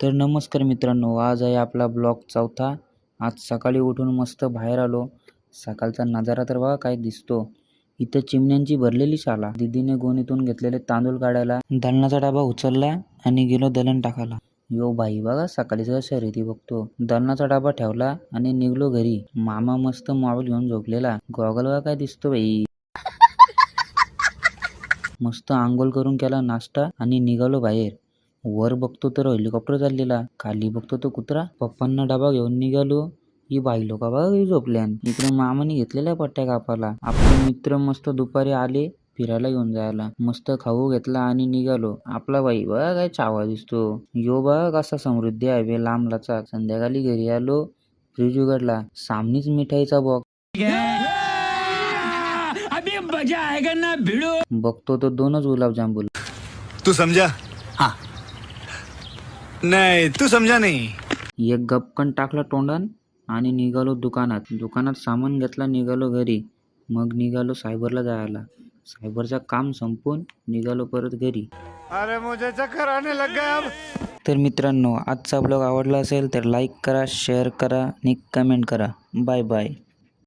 तर नमस्कार मित्रांनो, आज आहे आपला ब्लॉग चौथा। आज सकाळी उठून मस्त बाहेर आलो। सकाळचा नजारा तर बघा काय दिसतो। इथं चिमण्यांची भरलेली शाळा। दीदीने गोणीतून घेतलेले तांदूळ काढायला दलनाचा डबा उचलला आणि गेलो दलन टाकायला। यो बाई बघा सकाळीच शर्यती बघतो। दलनाचा डबा ठेवला आणि निघलो घरी। मामा मस्त मोबाईल घेऊन झोपलेला। गॉगल बघा काय दिसतो बाई। मस्त आंघोळ करून केला नाश्ता आणि निघालो बाहेर। वर बघतो तर हेलिकॉप्टर चाललेला, खाली बघतो तो कुत्रा। पप्पांना डबा घेऊन निघालो। ही बाई लोक बघा झोपल्यान। इकडे मामाने घेतलेल्या पट्ट्या कापाला। आपले मित्र मस्त दुपारी आले फिरायला घेऊन जायला। मस्त खाऊ घेतला आणि निघालो। आपला बाई बघा काय चावा दिसतो। यो बघा कसा समृद्धी आहे लांब लचक। संध्याकाळी घरी आलो, फ्रीज उघडला, सामनीच मिठाईचा बॉक्स। अभी मजा आएगा ना भिड़ो। बघतो तो दोनच गुलाबजामुन। तू समझा? हाँ नहीं तू समझा नहीं। एक गपकन टाकला तोंडान आणि निघालो दुकानात। दुकानात सामान घेतला, निघालो घरी। मग निघालो सायबरला जायला। सायबरचं काम संपून निघालो परत घरी। अरे मुझे चक्कर आने लग गया अब। तर मित्रांनो, आजचा ब्लॉग आवडला असेल तर लाईक करा, शेअर करा आणि कमेंट करा। Bye bye.